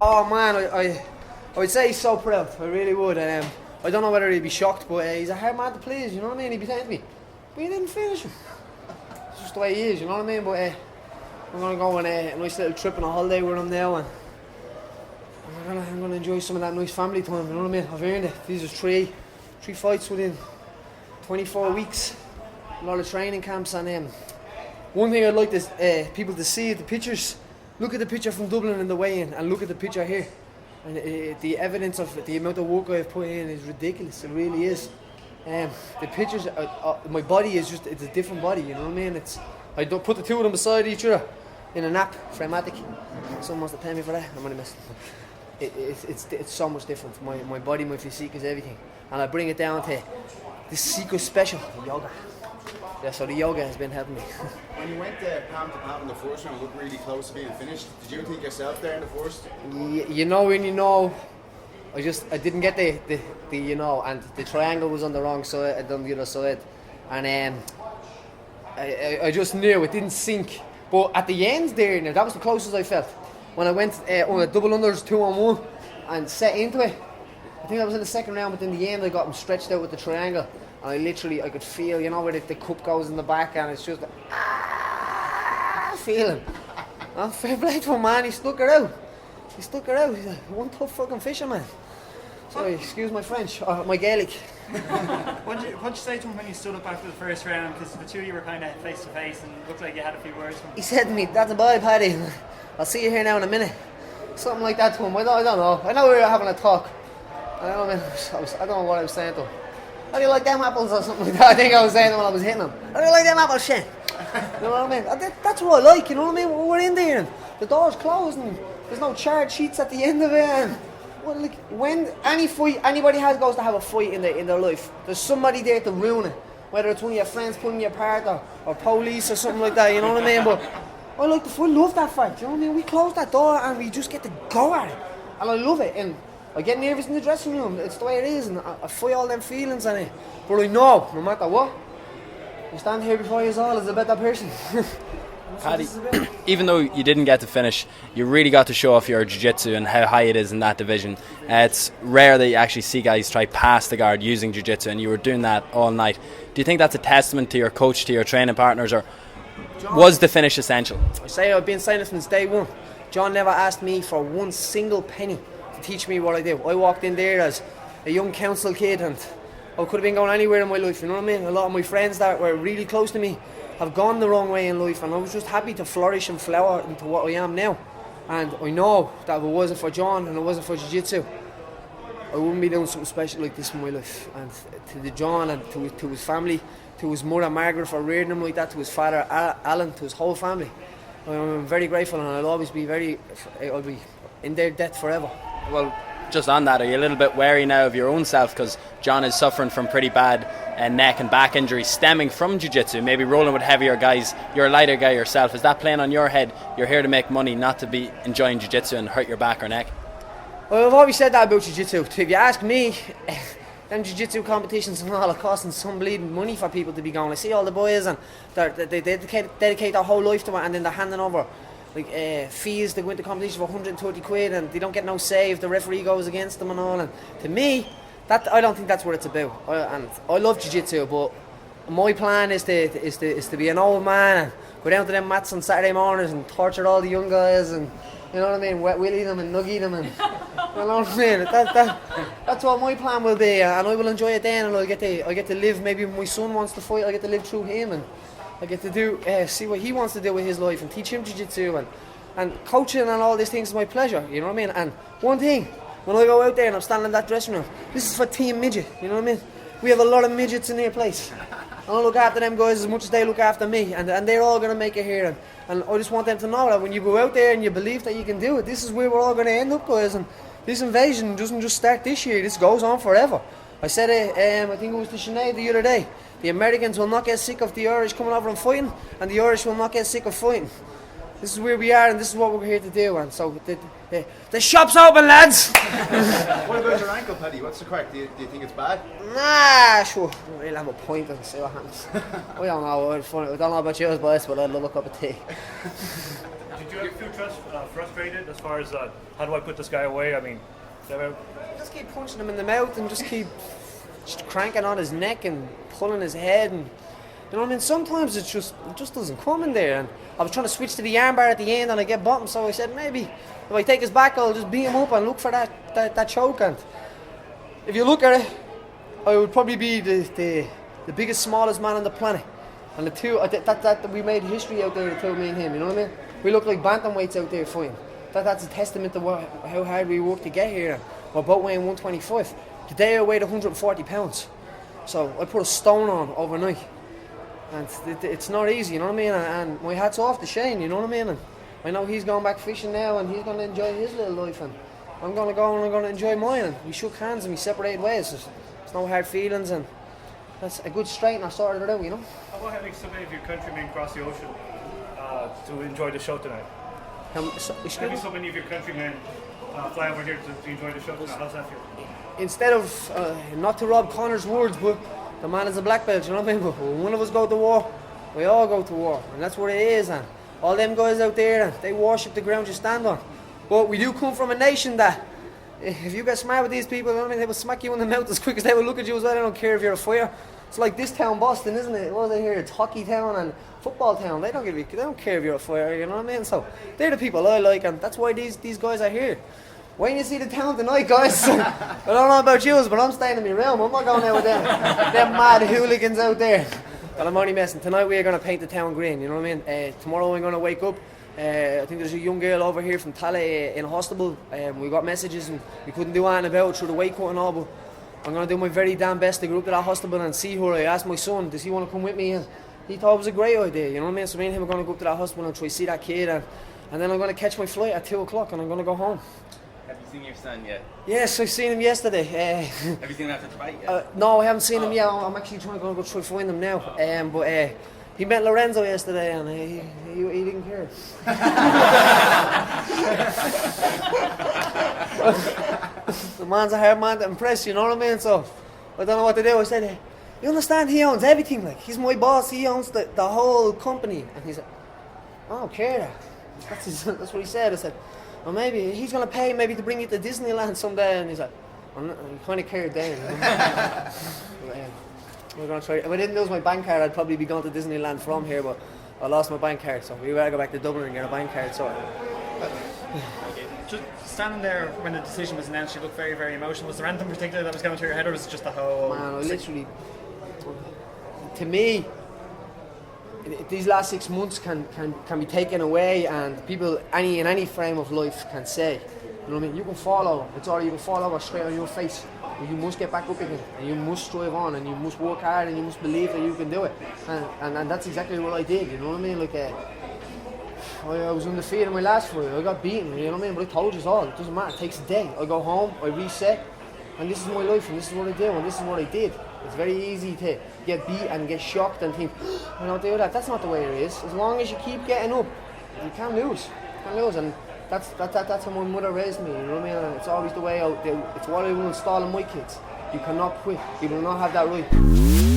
Oh man, I would say he's so proud. I really would. I don't know whether he'd be shocked, but he's a hard man to please. You know what I mean? He'd be saying to me, "But you didn't finish him." It's just the way he is. You know what I mean? But I'm gonna go on a nice little trip on a holiday with him now, and I'm gonna enjoy some of that nice family time. You know what I mean? I've earned it. These are three fights within 24 weeks. A lot of training camps, and one thing I'd like people to see the pictures. Look at the picture from Dublin in the weigh-in, and look at the picture here. And the evidence of the amount of work I've put in is ridiculous. It really is. The pictures, my body is it's a different body. You know what I mean? I don't put the two of them beside each other in an app, Framatic. Someone wants to pay me for that. I'm only messing. It's so much different. My body, my physique is everything, and I bring it down to the secret special, the yoga. Yeah, so the yoga has been helping me. When you went palm to palm in the first round, looked really close to being finished. Did you think yourself there in the first? You know when you know. I didn't get the and the triangle was on the wrong side, on the other side, and I just knew it didn't sink. But at the end there, now that was the closest I felt. When I went on a double unders 2-on-1 and set into it, I think that was in the second round. But in the end, I got him stretched out with the triangle. And I could feel, where the cup goes in the back, and it's just feeling. And fair play to him, man. He stuck it out. He's one tough fucking fisherman. Sorry, excuse my French, or my Gaelic. What'd you say to him when you stood up after the first round? Because the two of you were kind of face to face, and it looked like you had a few words from him. He said to me, "That's a bye, Paddy. I'll see you here now in a minute." Something like that to him. I don't know. I know we were having a talk. I don't know what I was saying to him. How do you like them apples or something like that? I think I was saying when I was hitting him. How do you like them apples, shit? You know what I mean? That's what I like, you know what I mean? We're in there and the door's closed and there's no charge sheets at the end of it. And when any fight anybody goes to have a fight in their life, there's somebody there to ruin it. Whether it's one of your friends pulling you apart or police or something like that, you know what I mean? But I love that fight, you know what I mean? We close that door and we just get to go at it. And I love it. And I get nervous in the dressing room. It's the way it is, and I fight all them feelings in it. But I know, no matter what, I stand here before you all as a better person. Paddy, even though you didn't get to finish, you really got to show off your jiu-jitsu and how high it is in that division. It's rare that you actually see guys try past the guard using jiu-jitsu, and you were doing that all night. Do you think that's a testament to your coach, to your training partners, or was the finish essential? I say I've been saying it since day one. John never asked me for one single penny to teach me what I do. I walked in there as a young council kid, and I could have been going anywhere in my life, you know what I mean? A lot of my friends that were really close to me have gone the wrong way in life, and I was just happy to flourish and flower into what I am now. And I know that if it wasn't for John and it wasn't for jiu-jitsu, I wouldn't be doing something special like this in my life. And to the John and to his family, to his mother Margaret for rearing him like that, to his father Alan, to his whole family, I'm very grateful, and I'll be in their debt forever. Well, just on that, are you a little bit wary now of your own self, because John is suffering from pretty bad neck and back injuries stemming from jiu-jitsu, maybe rolling with heavier guys? You're a lighter guy yourself. Is that playing on your head? You're here to make money, not to be enjoying jiu-jitsu and hurt your back or neck? Well, I've always said that about jiu-jitsu. If you ask me, them jiu-jitsu competitions and all are costing some bleeding money for people to be going. I see all the boys and they dedicate their whole life to it, and then they're handing over fees to go into competition for 130 quid, and they don't get no save. The referee goes against them and all. And to me, I don't think that's what it's about. I love jiu-jitsu, but my plan is to be an old man and go down to them mats on Saturday mornings and torture all the young guys, and you know what I mean, wet willy them and nuggy them, and you know what I mean. That's what my plan will be, and I will enjoy it then, and I get to live. Maybe when my son wants to fight, I get to live through him, and I get to see what he wants to do with his life and teach him jiu-jitsu, and coaching and all these things is my pleasure, you know what I mean. And one thing, when I go out there and I'm standing in that dressing room, this is for Team Midget, you know what I mean. We have a lot of midgets in their place, and I look after them guys as much as they look after me, and they're all going to make it here, and I just want them to know that when you go out there and you believe that you can do it, this is where we're all going to end up, guys. And this invasion doesn't just start this year, this goes on forever. I said it, I think it was to Sinead the other day, the Americans will not get sick of the Irish coming over and fighting, and the Irish will not get sick of fighting. this is where we are, and this is what we're here to do. And so the shop's open, lads. What about your ankle, Paddy? What's the crack? Do you think it's bad? Nah, sure. We'll have a point and see what happens. We don't know. It's funny. We don't know about you, boys, but I'd love a cup of tea. Did you ever feel frustrated as far as how do I put this guy away? I mean, Just keep punching him in the mouth and just keep cranking on his neck and pulling his head, and you know what I mean. Sometimes it just doesn't come in there. And I was trying to switch to the armbar at the end, and I get bottom. So I said maybe if I take his back, I'll just beat him up and look for that choke. And if you look at it, I would probably be the biggest, smallest man on the planet. And the two that we made history out there, the two of me and him. You know what I mean? We look like bantamweights out there fighting. That's a testament to how hard we worked to get here. We're both weighing 125. Today I weighed 140 pounds. So I put a stone on overnight. And it's not easy, you know what I mean? And my hat's off to Shane, you know what I mean? And I know he's going back fishing now, and he's going to enjoy his little life, and I'm going to go and I'm going to enjoy mine. And we shook hands and we separated ways. There's no hard feelings, and that's a good straight, and I sorted it out, you know? how about having so many of your countrymen cross the ocean to enjoy the show tonight? Having so many of your countrymen fly over here to enjoy the show tonight. How's that feel? Instead of, not to rob Connor's words, but the man is a black belt, you know what I mean? But when one of us go to war, we all go to war, and that's what it is. And all them guys out there, they worship the ground you stand on. But we do come from a nation that, if you get smart with these people, you know what I mean, they will smack you in the mouth as quick as they will look at you as well. They don't care if you're a fighter. It's like this town, Boston, isn't it? What are they here? It's hockey town and football town. They don't care if you're a fighter, you know what I mean? So they're the people I like, and that's why these guys are here. Wait till you see the town tonight, guys. I don't know about you, but I'm staying in my realm. I'm not going out with them mad hooligans out there. But I'm only messing. Tonight we are going to paint the town green, you know what I mean? Tomorrow I'm going to wake up. I think there's a young girl over here from Tala in hospital. We got messages and we couldn't do anything about it through the weight cut and all, but I'm going to do my very damn best to go up to that hospital and see her. I asked my son, does he want to come with me? And he thought it was a great idea, you know what I mean? So me and him are going to go up to that hospital and try to see that kid, and then I'm going to catch my flight at 2 o'clock and I'm going to go home. Have you seen your son yet? Yes, I've seen him yesterday. Have you seen him after the fight yet? No, I haven't seen him yet. I'm actually trying to go try to find him now. But he met Lorenzo yesterday, and he didn't care. The man's a hard man to impress, you know what I mean? So I don't know what to do. I said, you understand, he owns everything. Like, he's my boss. He owns the whole company. And he said, I don't care. That's what he said. I said, well, maybe he's going to pay maybe to bring you to Disneyland someday. And he's like, he kind of cared then. We're going to try. If I didn't lose my bank card, I'd probably be going to Disneyland from here, but I lost my bank card, so we better go back to Dublin and get a bank card. So Just standing there when the decision was announced, you looked very, very emotional. Was there anything particular that was going through your head, or was it just the whole... Man, I literally... To me, these last 6 months can be taken away, and people in any frame of life can say, you know what I mean, you can fall over, it's all, you can fall over straight on your face, but you must get back up again, and you must strive on, and you must work hard, and you must believe that you can do it, and that's exactly what I did, you know what I mean? Like, I was undefeated in my last fight, I got beaten, you know what I mean, but I told you all, it doesn't matter, it takes a day, I go home, I reset, and this is my life, and this is what I do, and this is what I did. It's very easy to get beat and get shocked and think, I don't do that. That's not the way it is. As long as you keep getting up, you can't lose. You can't lose, and that's how my mother raised me. You know what I mean? And it's always the way it's what I will install in my kids. You cannot quit. You do not have that right.